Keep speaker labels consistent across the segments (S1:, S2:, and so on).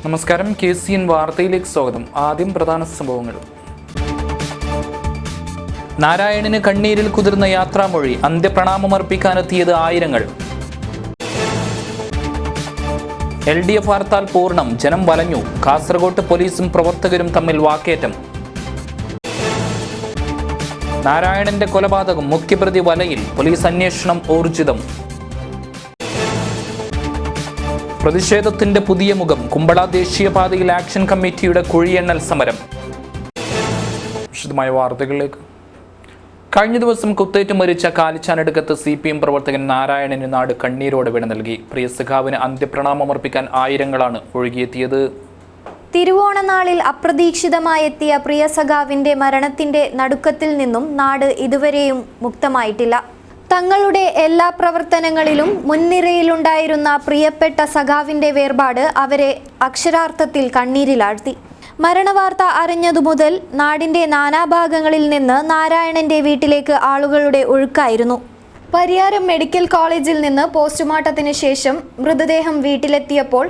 S1: നമസ്കാരം, KCN വാർത്തയിലേക്ക് സ്വാഗതം. ആദ്യം പ്രധാന സംഭവങ്ങൾ. നാരായണന് കണ്ണീരിൽ കുതിർന്ന യാത്രാമൊഴി. അന്ത്യപ്രണാമമർപ്പിക്കാനെത്തിയത് ആയിരങ്ങൾ. LDF ഹർത്താൽ പൂർണ്ണം. ജനം വലഞ്ഞു. കാസർഗോട്ട് പോലീസും പ്രവർത്തകരും തമ്മിൽ വാക്കേറ്റം. നാരായണന്റെ കൊലപാതകം. മുഖ്യപ്രതി വലയിൽ. പോലീസ് അന്വേഷണം ഊർജിതം. പ്രതിഷേധത്തിന്റെ പുതിയ മുഖം. കുമ്പള ദേശീയപാതയിൽ ആക്ഷൻ കമ്മിറ്റിയുടെ കുഴിയെണ്ണൽ സമരം. വിശദമായ വാർത്തകളിലേക്ക്. കഴിഞ്ഞ ദിവസം കുത്തേറ്റ് മരിച്ച കാലിച്ചാനടുക്കത്ത് CPM പ്രവർത്തകൻ നാരായണന് നാട് കണ്ണീരോടെ വിട നൽകി. പ്രിയ സഖാവിന് അന്ത്യപ്രണാമമർപ്പിക്കാൻ ആയിരങ്ങളാണ് ഒഴുകിയെത്തിയത്.
S2: തിരുവോണനാളിൽ അപ്രതീക്ഷിതമായെത്തിയ പ്രിയ സഖാവിന്റെ മരണത്തിന്റെ നടുക്കത്തിൽ നിന്നും നാട് ഇതുവരെയും മുക്തമായിട്ടില്ല. തങ്ങളുടെ എല്ലാ പ്രവർത്തനങ്ങളിലും മുൻനിരയിലുണ്ടായിരുന്ന പ്രിയപ്പെട്ട സഖാവിന്റെ വേർപാട് അവരെ അക്ഷരാർത്ഥത്തിൽ കണ്ണീരിലാഴ്ത്തി. മരണവാർത്ത അറിഞ്ഞതു മുതൽ നാടിന്റെ നാനാഭാഗങ്ങളിൽ നിന്ന് നാരായണന്റെ വീട്ടിലേക്ക് ആളുകളുടെ ഒഴുക്കായിരുന്നു. പരിയാരം മെഡിക്കൽ കോളേജിൽ നിന്ന് പോസ്റ്റ്മോർട്ടത്തിന് ശേഷം മൃതദേഹം വീട്ടിലെത്തിയപ്പോൾ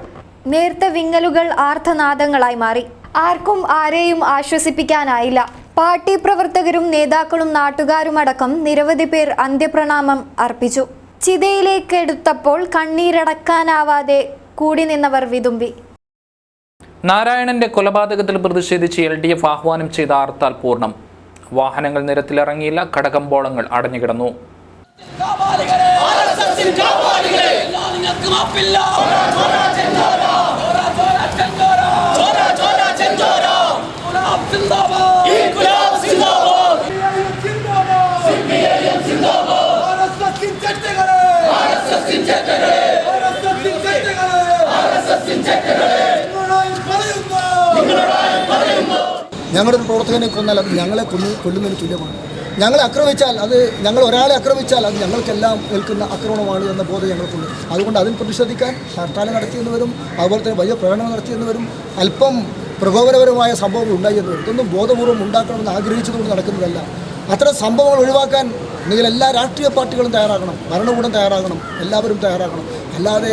S2: നേർത്ത വിങ്ങലുകൾ ആർത്തനാദങ്ങളായി മാറി. ആർക്കും ആരെയും ആശ്വസിപ്പിക്കാനായില്ല. പാർട്ടി പ്രവർത്തകരും നേതാക്കളും നാട്ടുകാരുമടക്കം നിരവധി പേർ അന്ത്യപ്രണാമം അർപ്പിച്ചു. ചിതയിലേക്കെടുത്തപ്പോൾ കണ്ണീരടക്കാനാവാതെ കൂടി നിന്നവർ വിതുമ്പി.
S1: നാരായണന്റെ കൊലപാതകത്തിൽ പ്രതിഷേധിച്ച് LDF ആഹ്വാനം ചെയ്ത ഹർത്താൽ പൂർണ്ണം. വാഹനങ്ങൾ നിരത്തിലിറങ്ങിയില്ല. കടകമ്പോളങ്ങൾ അടഞ്ഞുകിടന്നു.
S3: ഞങ്ങളുടെ പ്രവർത്തകനെ കൊന്നാൽ അത് ഞങ്ങളെ കൊല്ലുന്നതിന് തുല്യമാണ്. ഞങ്ങളെ ആക്രമിച്ചാൽ അത് ഒരാളെ ആക്രമിച്ചാൽ അത് ഞങ്ങൾക്കെല്ലാം ഏൽക്കുന്ന ആക്രമണമാണ് എന്ന ബോധം ഞങ്ങൾക്കുണ്ട്. അതുകൊണ്ട് അതിൽ പ്രതിഷേധിക്കാൻ ഹർത്താൽ നടത്തിയെന്ന് വരും, അതുപോലെ തന്നെ വലിയ പ്രകടനം നടത്തിയെന്ന് വരും, അല്പം പ്രകോപനപരമായ സംഭവങ്ങൾ ഉണ്ടായി എന്ന് വരും. ഇതൊന്നും ബോധപൂർവ്വം ഉണ്ടാക്കണമെന്ന് ആഗ്രഹിച്ചതുകൊണ്ട് നടക്കുന്നതല്ല. അത്തരം സംഭവങ്ങൾ ഒഴിവാക്കാൻ നിങ്ങൾ എല്ലാ രാഷ്ട്രീയ പാർട്ടികളും തയ്യാറാകണം, ഭരണകൂടം തയ്യാറാകണം, എല്ലാവരും തയ്യാറാകണം. അല്ലാതെ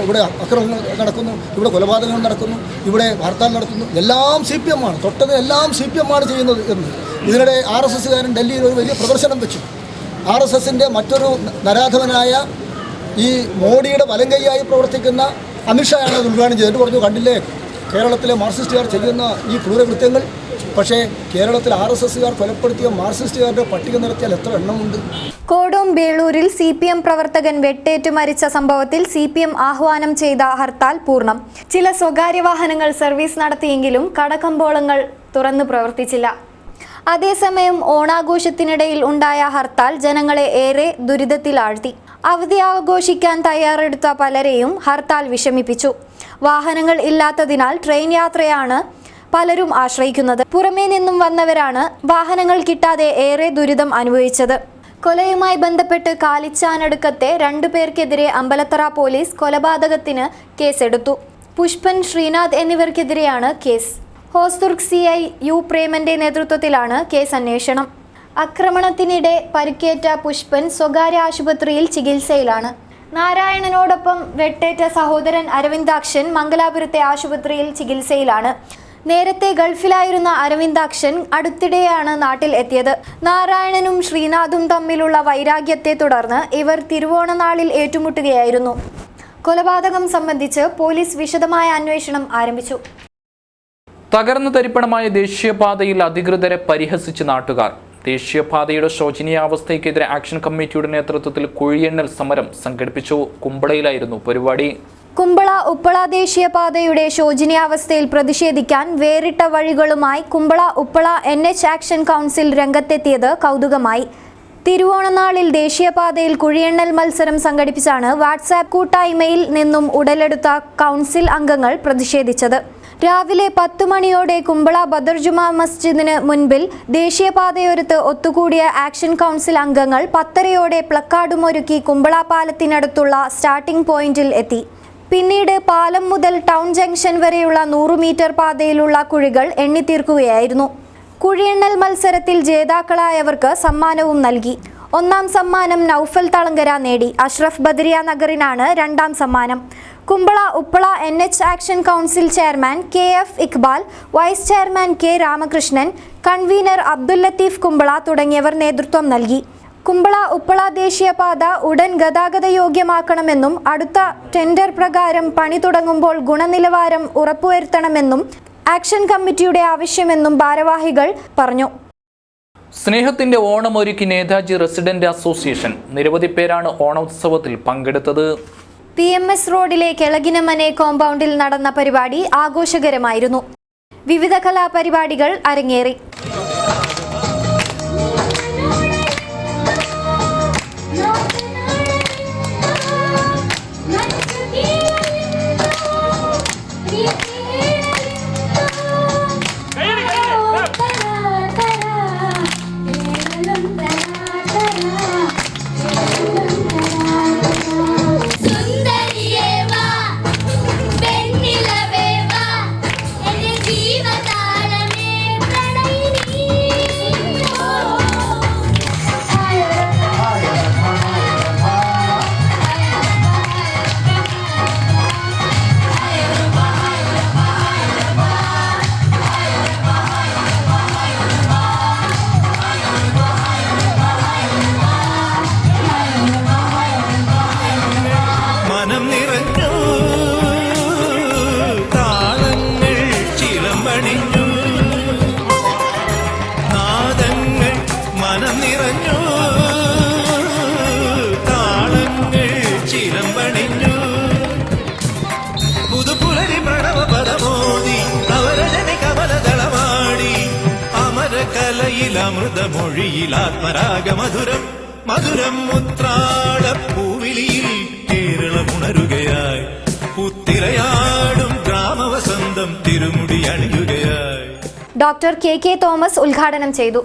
S3: ഇവിടെ അക്രമങ്ങൾ നടക്കുന്നു, ഇവിടെ കൊലപാതകങ്ങൾ നടക്കുന്നു, ഇവിടെ ഹർത്താൽ നടത്തുന്നു, എല്ലാം CPM ആണ്, തൊട്ടത് എല്ലാം CPM ആണ് ചെയ്യുന്നത് എന്ന്. ഇതിനിടെ RSSകാരൻ ഡൽഹിയിൽ ഒരു വലിയ പ്രദർശനം വെച്ചു. RSSൻ്റെ മറ്റൊരു നരാധവനായ ഈ മോഡിയുടെ വലങ്കൈയായി പ്രവർത്തിക്കുന്ന അമിത്ഷായാണ് അത് ഉദ്ഘാടനം ചെയ്തിട്ട് പറഞ്ഞു, കണ്ടില്ലേ കേരളത്തിലെ മാർക്സിസ്റ്റുകാർ ചെയ്യുന്ന ഈ ക്രൂരകൃത്യങ്ങൾ. പക്ഷേ കേരളത്തിൽ RSSകാർ കൊലപ്പെടുത്തിയ മാർക്സിസ്റ്റുകാരുടെ പട്ടിക നിരത്തിയാൽ എത്ര എണ്ണമുണ്ട്.
S2: കോടോം ബേളൂരിൽ CPM പ്രവർത്തകൻ വെട്ടേറ്റു മരിച്ച സംഭവത്തിൽ CPM ആഹ്വാനം ചെയ്ത ഹർത്താൽ പൂർണ്ണം. ചില സ്വകാര്യ വാഹനങ്ങൾ സർവീസ് നടത്തിയെങ്കിലും കടകമ്പോളങ്ങൾ തുറന്നു പ്രവർത്തിച്ചില്ല. അതേസമയം ഓണാഘോഷത്തിനിടയിൽ ഉണ്ടായ ഹർത്താൽ ജനങ്ങളെ ഏറെ ദുരിതത്തിലാഴ്ത്തി. അവധി ആഘോഷിക്കാൻ തയ്യാറെടുത്ത പലരെയും ഹർത്താൽ വിഷമിപ്പിച്ചു. വാഹനങ്ങൾ ഇല്ലാത്തതിനാൽ ട്രെയിൻ യാത്രയാണ് പലരും ആശ്രയിക്കുന്നത്. പുറമേ നിന്നും വന്നവരാണ് വാഹനങ്ങൾ കിട്ടാതെ ഏറെ ദുരിതം അനുഭവിച്ചത്. കൊലയുമായി ബന്ധപ്പെട്ട് കാലിച്ചാനടുക്കത്തെ 2 പേർക്കെതിരെ അമ്പലത്തറ പോലീസ് കൊലപാതകത്തിന് കേസെടുത്തു. പുഷ്പൻ, ശ്രീനാഥ് എന്നിവർക്കെതിരെയാണ് കേസ്. ഹോസ്ദുർഗ് CI U പ്രേമന്റെ നേതൃത്വത്തിലാണ് കേസ് അന്വേഷണം. ആക്രമണത്തിനിടെ പരിക്കേറ്റ പുഷ്പൻ സ്വകാര്യ ആശുപത്രിയിൽ ചികിത്സയിലാണ്. നാരായണനോടൊപ്പം വെട്ടേറ്റ സഹോദരൻ അരവിന്ദാക്ഷൻ മംഗലാപുരത്തെ ആശുപത്രിയിൽ ചികിത്സയിലാണ്. നേരത്തെ ഗൾഫിലായിരുന്ന അരവിന്ദാക്ഷൻ അടുത്തിടെയാണ് നാട്ടിൽ എത്തിയത്. നാരായണനും ശ്രീനാഥും തമ്മിലുള്ള വൈരാഗ്യത്തെ തുടർന്ന് ഇവർ തിരുവോണനാളിൽ ഏറ്റുമുട്ടുകയായിരുന്നു. കൊലപാതകം സംബന്ധിച്ച് പോലീസ് വിശദമായ അന്വേഷണം ആരംഭിച്ചു.
S1: തകർന്നു തരിപ്പണമായ ദേശീയപാതയിൽ അധികൃതരെ പരിഹസിച്ച് നാട്ടുകാർ. ദേശീയപാതയുടെ ശോചനീയാവസ്ഥയ്ക്കെതിരെ ആക്ഷൻ കമ്മിറ്റിയുടെ നേതൃത്വത്തിൽ കുഴിയെണ്ണൽ സമരം സംഘടിപ്പിച്ചു. കുമ്പളയിലായിരുന്നു പരിപാടി.
S2: കുമ്പള ഉപ്പള ദേശീയപാതയുടെ ശോചനീയാവസ്ഥയിൽ പ്രതിഷേധിക്കാൻ വേറിട്ട വഴികളുമായി Kumbla Uppala NH action council രംഗത്തെത്തിയത് കൗതുകമായി. തിരുവോണനാളിൽ ദേശീയപാതയിൽ കുഴിയെണ്ണൽ മത്സരം സംഘടിപ്പിച്ചാണ് വാട്സാപ്പ് കൂട്ടായ്മയിൽ നിന്നും ഉടലെടുത്ത കൗൺസിൽ അംഗങ്ങൾ പ്രതിഷേധിച്ചത്. രാവിലെ 10 മണിയോടെ കുമ്പള ബദർജുമാ മസ്ജിദിന് മുൻപിൽ ദേശീയപാതയോരത്ത് ഒത്തുകൂടിയ ആക്ഷൻ കൗൺസിൽ അംഗങ്ങൾ 10:30 പ്ലക്കാർഡുമൊരുക്കി കുമ്പള പാലത്തിനടുത്തുള്ള സ്റ്റാർട്ടിംഗ് പോയിന്റിൽ എത്തി. പിന്നീട് പാലം മുതൽ ടൗൺ ജംഗ്ഷൻ വരെയുള്ള 100 മീറ്റർ പാതയിലുള്ള കുഴികൾ എണ്ണിത്തീർക്കുകയായിരുന്നു. കുഴിയെണ്ണൽ മത്സരത്തിൽ ജേതാക്കളായവർക്ക് സമ്മാനവും നൽകി. ഒന്നാം സമ്മാനം നൌഫൽ തളങ്കര നേടി. അഷ്റഫ് ബദരിയ നഗറിനാണ് രണ്ടാം സമ്മാനം. Kumbala Uppala NH action council chairman KF Iqbal, vice chairman K Ramakrishnan, convener Abdul Latheef Kumbala തുടങ്ങിയവർ നേതൃത്വം നൽകി. കുമ്പള ഉപ്പള ദേശീയപാത ഉടൻ ഗതാഗത യോഗ്യമാക്കണമെന്നും അടുത്ത ടെൻഡർ പ്രകാരം പണി തുടങ്ങുമ്പോൾ ഗുണനിലവാരം ഉറപ്പുവരുത്തണമെന്നും ആക്ഷൻ കമ്മിറ്റിയുടെ ആവശ്യമെന്നും ഭാരവാഹികൾ പറഞ്ഞു.
S1: സ്നേഹത്തിന്റെ ഓണമൊരുക്കി നേതാജി റെസിഡന്റ് അസോസിയേഷൻ. നിരവധി പേരാണ് ഓണോത്സവത്തിൽ പങ്കെടുത്തത്.
S2: PMS റോഡിലെ കെളകിനമനെ കോമ്പൗണ്ടിൽ നടന്ന പരിപാടി ആഘോഷകരമായിരുന്നു. വിവിധ കലാപരിപാടികൾ അരങ്ങേറി.
S4: അമൃതമൊഴിയിൽ ആത്മരാഗമധുരം മധുരം മുത്രാളപ്പൂവിളിയിൽ കേരളമുണരുകയായി പുത്തിരയാടും ഗ്രാമവസന്തം തിരുമുടി അണിയുകയായി.
S2: ഡോക്ടർ KK തോമസ് ഉദ്ഘാടനം ചെയ്തു.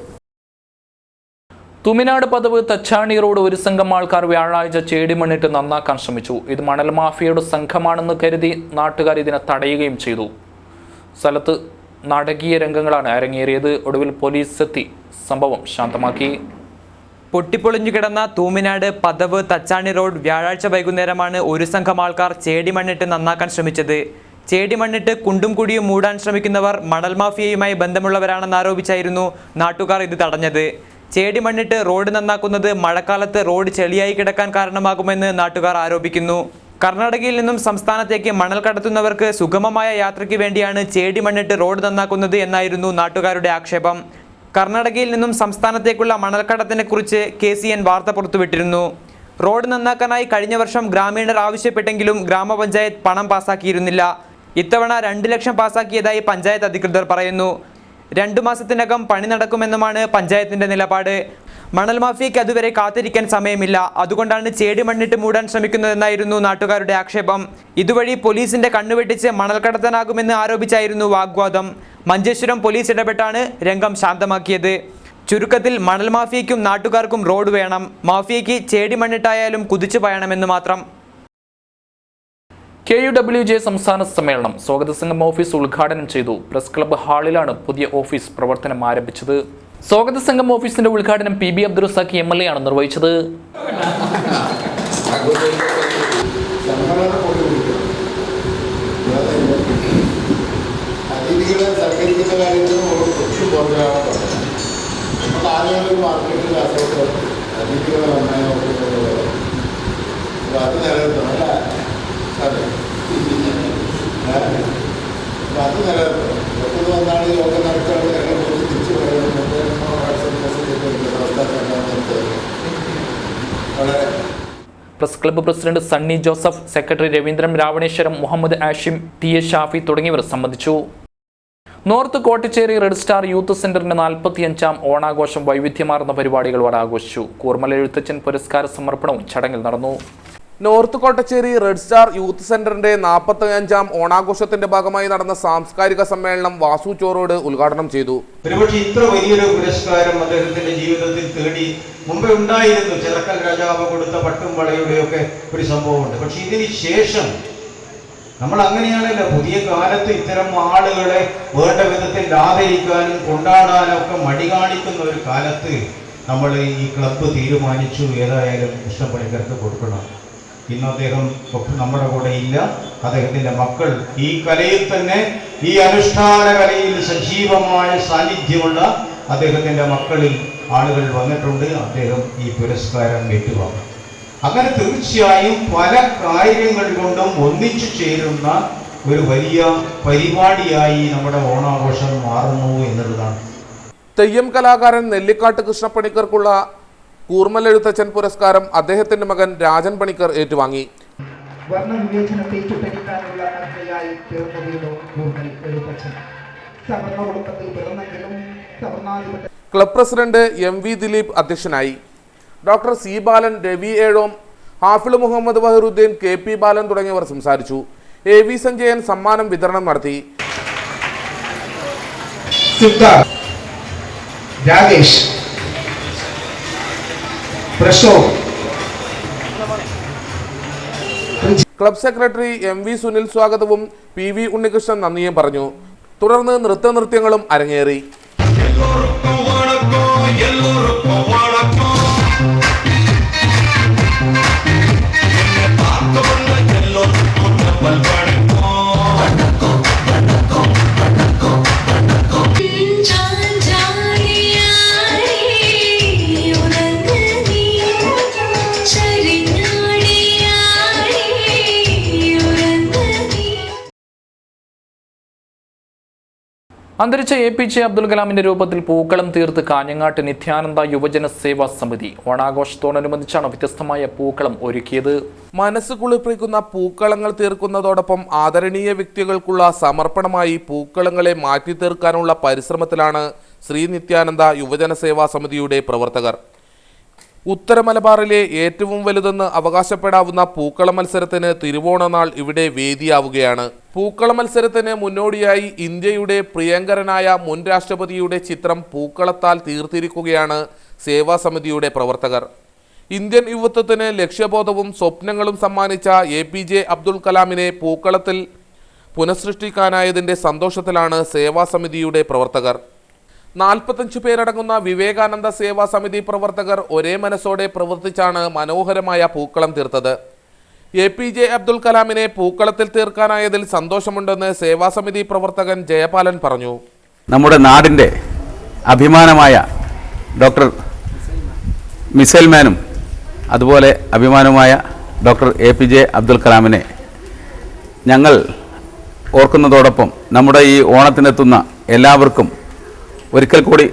S1: തുമിനാട് പദവ് തച്ചാണി റോഡ് ഒരു സംഘം ആൾക്കാർ വ്യാഴാഴ്ച ചേടിമണ്ണിട്ട് നന്നാക്കാൻ ശ്രമിച്ചു. ഇത് മണൽ മാഫിയയുടെ സംഘമാണെന്ന് കരുതി നാട്ടുകാർ ഇതിനെ തടയുകയും ചെയ്തു. സ്ഥലത്ത് നാടകീയ രംഗങ്ങളാണ് അരങ്ങേറിയത്. ഒടുവിൽ പോലീസ് എത്തി സംഭവം ശാന്തമാക്കി.
S5: പൊട്ടിപ്പൊളിഞ്ഞു കിടന്ന തൂമിനാട് പദവ് തച്ചാണി റോഡ് വ്യാഴാഴ്ച വൈകുന്നേരമാണ് ഒരു സംഘം ആൾക്കാർ ചേടിമണ്ണിട്ട് നന്നാക്കാൻ ശ്രമിച്ചത്. ചേടിമണ്ണിട്ട് കുണ്ടും കുടിയും മൂടാൻ ശ്രമിക്കുന്നവർ മണൽ മാഫിയയുമായി ബന്ധമുള്ളവരാണെന്ന് ആരോപിച്ചായിരുന്നു നാട്ടുകാർ ഇത് തടഞ്ഞത്. ചേടിമണ്ണിട്ട് റോഡ് നന്നാക്കുന്നത് മഴക്കാലത്ത് റോഡ് ചെളിയായി കിടക്കാൻ കാരണമാകുമെന്ന് നാട്ടുകാർ ആരോപിക്കുന്നു. കർണാടകയിൽ നിന്നും സംസ്ഥാനത്തേക്ക് മണൽ കടത്തുന്നവർക്ക് സുഗമമായ യാത്രയ്ക്ക് വേണ്ടിയാണ് ചേടിമണ്ണിട്ട് റോഡ് നന്നാക്കുന്നത് എന്നായിരുന്നു നാട്ടുകാരുടെ ആക്ഷേപം. കർണാടകയിൽ നിന്നും സംസ്ഥാനത്തേക്കുള്ള മണൽക്കടത്തിനെ കുറിച്ച് KCN വാർത്ത പുറത്തുവിട്ടിരുന്നു. റോഡ് നന്നാക്കാനായി കഴിഞ്ഞ വർഷം ഗ്രാമീണർ ആവശ്യപ്പെട്ടെങ്കിലും ഗ്രാമപഞ്ചായത്ത് പണം പാസാക്കിയിരുന്നില്ല. ഇത്തവണ 2 ലക്ഷം പാസാക്കിയതായി പഞ്ചായത്ത് അധികൃതർ പറയുന്നു. 2 മാസത്തിനകം പണി നടക്കുമെന്നുമാണ് പഞ്ചായത്തിന്റെ നിലപാട്. മണൽ മാഫിയയ്ക്ക് അതുവരെ കാത്തിരിക്കാൻ സമയമില്ല. അതുകൊണ്ടാണ് ചേടിമണ്ണിട്ട് മൂടാൻ ശ്രമിക്കുന്നതെന്നായിരുന്നു നാട്ടുകാരുടെ ആക്ഷേപം. ഇതുവഴി പോലീസിന്റെ കണ്ണുവെട്ടിച്ച് മണൽ കടത്താനാകുമെന്ന് ആരോപിച്ചായിരുന്നു വാഗ്വാദം. മഞ്ചേശ്വരം പോലീസ് ഇടപെട്ടാണ് രംഗം ശാന്തമാക്കിയത്. ചുരുക്കത്തിൽ മണൽ മാഫിയയ്ക്കും നാട്ടുകാർക്കും റോഡ് വേണം. മാഫിയയ്ക്ക് ചേടിമണ്ണിട്ടായാലും കുതിച്ചു പായണമെന്ന് മാത്രം.
S1: KUWJ സംസ്ഥാന സമ്മേളനം സ്വാഗത സംഘം ഓഫീസ് ഉദ്ഘാടനം ചെയ്തു. പ്രസ് ക്ലബ്ബ് ഹാളിലാണ് പുതിയ ഓഫീസ് പ്രവർത്തനം ആരംഭിച്ചത്. സ്വാഗത സംഘം ഓഫീസിന്റെ ഉദ്ഘാടനം PB അബ്ദുൾ റസാഖ് MLA ആണ് നിർവഹിച്ചത്. Press club president Sunny Joseph, secretary Raveendran Ravaneswaram, Muhammad Ashim, TS Shafi തുടങ്ങിയവർ സംബന്ധിച്ചു. North Kottacheri red star youth സെന്ററിന്റെ 45ാം ഓണാഘോഷം വൈവിധ്യമാർന്ന പരിപാടികളോടെ ആഘോഷിച്ചു. കൂർമല എഴുത്തച്ഛൻ പുരസ്കാര സമർപ്പണവും ചടങ്ങിൽ നടന്നു.
S6: North Kottacheri red star youth സെന്ററിന്റെ 45ാം ഓണാഘോഷത്തിന്റെ ഭാഗമായി നടന്ന സാംസ്കാരിക സമ്മേളനം വാസു ചോറോട് ഉദ്ഘാടനം ചെയ്തു.
S7: ഒരുപക്ഷെ ഇത്ര വലിയൊരു പുരസ്കാരം അദ്ദേഹത്തിന്റെ ജീവിതത്തിൽ തേടി മുമ്പേ ഉണ്ടായിരുന്നു. ചിറക്കൽ രാജാവ് കൊടുത്ത പട്ടും വളയുടെയൊക്കെ ഒരു സംഭവമുണ്ട്. പക്ഷെ ഇതിന് ശേഷം നമ്മൾ അങ്ങനെയാണല്ലോ, പുതിയ കാലത്ത് ഇത്തരം ആളുകളെ വേണ്ട വിധത്തിൽ ആദരിക്കാനും കൊണ്ടാടാനും ഒക്കെ മടി കാണിക്കുന്ന ഒരു കാലത്ത് നമ്മൾ ഈ ക്ലബ്ബ് തീരുമാനിച്ചു ഏതായാലും കൃഷ്ണ പണിക്കർക്ക് കൊടുക്കണം. ഇന്ന് അദ്ദേഹം നമ്മുടെ കൂടെ ഇല്ല. അദ്ദേഹത്തിൻ്റെ മക്കൾ ഈ കലയിൽ തന്നെ, ഈ അനുഷ്ഠാന കലയിൽ സജീവമായ സാന്നിധ്യമുള്ള അദ്ദേഹത്തിൻ്റെ മക്കളിൽ ആളുകൾ വന്നിട്ടുണ്ട്. അദ്ദേഹം ഈ പുരസ്കാരം ഏറ്റുവാങ്ങും. അങ്ങനെ തീർച്ചയായും പല കാര്യങ്ങൾ കൊണ്ടും ഒന്നിച്ചു ചേരുന്ന ഒരു വലിയ പരിപാടിയായി നമ്മുടെ ഓണാഘോഷം മാറുന്നു എന്നുള്ളതാണ്.
S6: തെയ്യം കലാകാരൻ നെല്ലിക്കാട്ട് കൃഷ്ണപ്പണിക്കർക്കുള്ള കൂർമ്മലെഴുത്തച്ഛൻ പുരസ്കാരം അദ്ദേഹത്തിന്റെ മകൻ രാജൻ പണിക്കർ ഏറ്റുവാങ്ങി.
S8: വർണ്ണവിവേചനത്തെ ചുട്ടരിക്കാനുള്ള അഗ്നിയായി തീർന്നു കൂർമ്മൽ എഴുത്തച്ഛൻ. സവർണ കുടുംബത്തിൽ പിറന്നെങ്കിലും സവർണാധിപത്യ
S6: ക്ലബ് പ്രസിഡന്റ് MV ദിലീപ് അധ്യക്ഷനായി. ഡോക്ടർ സി ബാലൻ, രവി ഏഴോം, ഹാഫിള് മുഹമ്മദ് വഹറുദ്ദീൻ, KP ബാലൻ തുടങ്ങിയവർ സംസാരിച്ചു. AV സഞ്ജയൻ സമ്മാനം വിതരണം നടത്തി.
S8: Rajesh,
S6: club secretary MV Sunil സ്വാഗതവും PV ഉണ്ണികൃഷ്ണൻ നന്ദിയും പറഞ്ഞു. തുടർന്ന് നൃത്യങ്ങളും അരങ്ങേറി.
S1: അന്തരിച്ച APJ അബ്ദുൽ കലാമിന്റെ രൂപത്തിൽ പൂക്കളം തീർത്ത് കാഞ്ഞങ്ങാട്ട് നിത്യാനന്ദ യുവജന സേവാ സമിതി ഓണാഘോഷത്തോടനുബന്ധിച്ചാണ് വ്യത്യസ്തമായ പൂക്കളം ഒരുക്കിയത്.
S6: മനസ്സ് കുളിർപ്പിക്കുന്ന പൂക്കളങ്ങൾ തീർക്കുന്നതോടൊപ്പം ആദരണീയ വ്യക്തികൾക്കുള്ള സമർപ്പണമായി പൂക്കളങ്ങളെ മാറ്റി തീർക്കാനുള്ള പരിശ്രമത്തിലാണ് ശ്രീ നിത്യാനന്ദ യുവജന സേവാ സമിതിയുടെ പ്രവർത്തകർ. ഉത്തര മലബാറിലെ ഏറ്റവും വലുതെന്ന് അവകാശപ്പെടാവുന്ന പൂക്കള മത്സരത്തിന് തിരുവോണനാൾ ഇവിടെ വേദിയാവുകയാണ്. പൂക്കള മത്സരത്തിന് മുന്നോടിയായി ഇന്ത്യയുടെ പ്രിയങ്കരനായ മുൻ രാഷ്ട്രപതിയുടെ ചിത്രം പൂക്കളത്താൽ തീർത്തിരിക്കുകയാണ് സേവാ സമിതിയുടെ പ്രവർത്തകർ. ഇന്ത്യൻ യുവത്വത്തിന് ലക്ഷ്യബോധവും സ്വപ്നങ്ങളും സമ്മാനിച്ച APJ അബ്ദുൽ കലാമിനെ പൂക്കളത്തിൽ പുനഃസൃഷ്ടിക്കാനായതിൻ്റെ സന്തോഷത്തിലാണ് സേവാ സമിതിയുടെ പ്രവർത്തകർ. 45 പേരടങ്ങുന്ന വിവേകാനന്ദ സേവാ സമിതി പ്രവർത്തകർ ഒരേ മനസ്സോടെ പ്രവർത്തിച്ചാണ് മനോഹരമായ പൂക്കളം തീർത്തത്. APJ അബ്ദുൽ കലാമിനെ പൂക്കളത്തിൽ തീർക്കാനായതിൽ സന്തോഷമുണ്ടെന്ന് സേവാ സമിതി പ്രവർത്തകൻ ജയപാലൻ പറഞ്ഞു.
S9: നമ്മുടെ നാടിൻ്റെ അഭിമാനമായ ഡോക്ടർ മിസൈൽ മാനും അതുപോലെ അഭിമാനമായ ഡോക്ടർ APJ അബ്ദുൽ കലാമിനെ ഞങ്ങൾ ഓർക്കുന്നതോടൊപ്പം നമ്മുടെ ഈ ഓണത്തിനെത്തുന്ന എല്ലാവർക്കും ഒരിക്കൽ കൂടി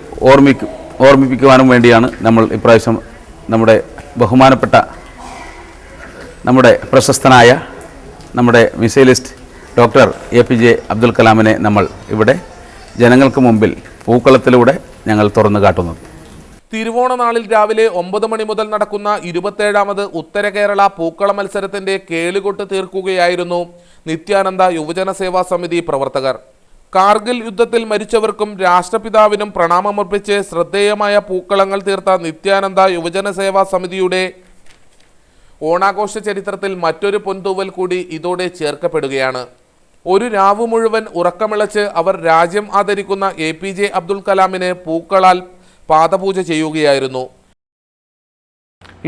S9: ഓർമ്മിപ്പിക്കുവാനും വേണ്ടിയാണ് നമ്മൾ ഇപ്രാവശ്യം നമ്മുടെ ബഹുമാനപ്പെട്ട നമ്മുടെ പ്രശസ്തനായ നമ്മുടെ മിസൈലിസ്റ്റ് ഡോക്ടർ APJ അബ്ദുൽ കലാമിനെ നമ്മൾ ഇവിടെ ജനങ്ങൾക്ക് മുമ്പിൽ പൂക്കളത്തിലൂടെ ഞങ്ങൾ തുറന്നു കാട്ടുന്നത്.
S6: തിരുവോണനാളിൽ രാവിലെ 9 മണി മുതൽ നടക്കുന്ന 27ാമത് ഉത്തര കേരള പൂക്കള മത്സരത്തിന്റെ കേളികൊട്ട് തീർക്കുകയായിരുന്നു നിത്യാനന്ദ യുവജന സേവാ സമിതി പ്രവർത്തകർ. കാർഗിൽ യുദ്ധത്തിൽ മരിച്ചവർക്കും രാഷ്ട്രപിതാവിനും പ്രണാമമർപ്പിച്ച് ശ്രദ്ധേയമായ പൂക്കളങ്ങൾ തീർത്ത നിത്യാനന്ദ യുവജന സേവാ സമിതിയുടെ ഓണാഘോഷ ചരിത്രത്തിൽ മറ്റൊരു പൊൻതൂവൽ കൂടി ഇതോടെ ചേർക്കപ്പെടുകയാണ്. ഒരു രാവ് മുഴുവൻ ഉറക്കമിളച്ച് അവർ രാജ്യം ആദരിക്കുന്ന APJ അബ്ദുൽ കലാമിനെ പൂക്കളാൽ പാദപൂജ ചെയ്യുകയായിരുന്നു.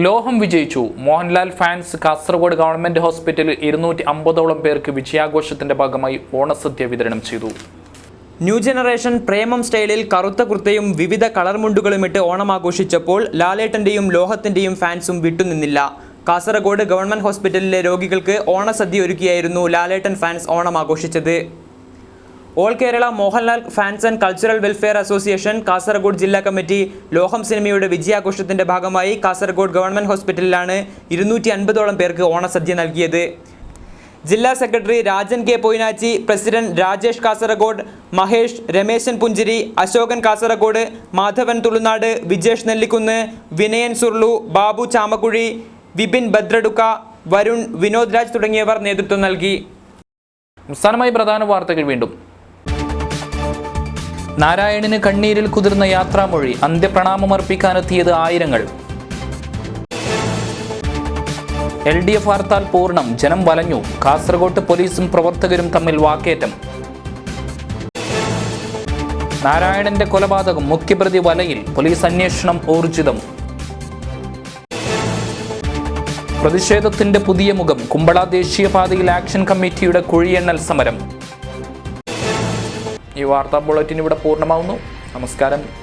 S1: ലോഹം വിജയിച്ചു. മോഹൻലാൽ ഫാൻസ് കാസർഗോഡ് ഗവൺമെന്റ് ഹോസ്പിറ്റലിൽ 250ഓളം പേർക്ക് വിജയാഘോഷത്തിന്റെ ഭാഗമായി ഓണസദ്യ വിതരണം ചെയ്തു.
S5: ന്യൂ ജനറേഷൻ പ്രേമം സ്റ്റൈലിൽ കറുത്ത കുർത്തയും വിവിധ കളർ മുണ്ടുകളുമിട്ട് ഓണം ആഘോഷിച്ചപ്പോൾ ലാലേട്ടന്റെയും ലോഹത്തിന്റെയും ഫാൻസും വിട്ടുനിന്നില്ല. കാസർഗോഡ് ഗവൺമെന്റ് ഹോസ്പിറ്റലിലെ രോഗികൾക്ക് ഓണസദ്യ ഒരുക്കിയായിരുന്നു ലാലേട്ടൻ ഫാൻസ് ഓണം ആഘോഷിച്ചത്. All Kerala Mohanlal fans and cultural welfare association Kasaragod ജില്ലാ കമ്മിറ്റി ലോഹം സിനിമയുടെ വിജയാഘോഷത്തിന്റെ ഭാഗമായി കാസർഗോഡ് ഗവൺമെന്റ് ഹോസ്പിറ്റലിലാണ് 250ഓളം പേർക്ക് ഓണസദ്യ നൽകിയത്. ജില്ലാ secretary Rajan K Poinachi, president Rajesh Kasaragod, Mahesh, Rameshan Punchiri, Ashokan Kasaragod, Madhavan Tulunad, Vijesh Nellikunnu, Vinayan Surlu, Babu Chamakuzhi, Vipin ഭദ്രടുക്ക, Varun, Vinod Raj തുടങ്ങിയവർ നേതൃത്വം നൽകി.
S1: അവസാനമായി പ്രധാന വാർത്തകൾ വീണ്ടും. നാരായണന് കണ്ണീരിൽ കുതിർന്ന യാത്രാമൊഴി. അന്ത്യപ്രണാമമർപ്പിക്കാനെത്തിയത് ആയിരങ്ങൾ. LDF ഹർത്താൽ പൂർണ്ണം. ജനം വലഞ്ഞു. കാസർഗോഡ് പോലീസും പ്രവർത്തകരും തമ്മിൽ വാക്കേറ്റം. നാരായണന്റെ കൊലപാതകം, മുഖ്യപ്രതി വലയിൽ, പോലീസ് അന്വേഷണം ഊർജിതം. പ്രതിഷേധത്തിന്റെ പുതിയ മുഖം, കുമ്പള ദേശീയപാതയിൽ ആക്ഷൻ കമ്മിറ്റിയുടെ കുഴിയെണ്ണൽ സമരം. ഈ വാർത്താ ബുള്ളറ്റിൻ ഇവിടെ പൂർണ്ണമാവുന്നു. നമസ്കാരം.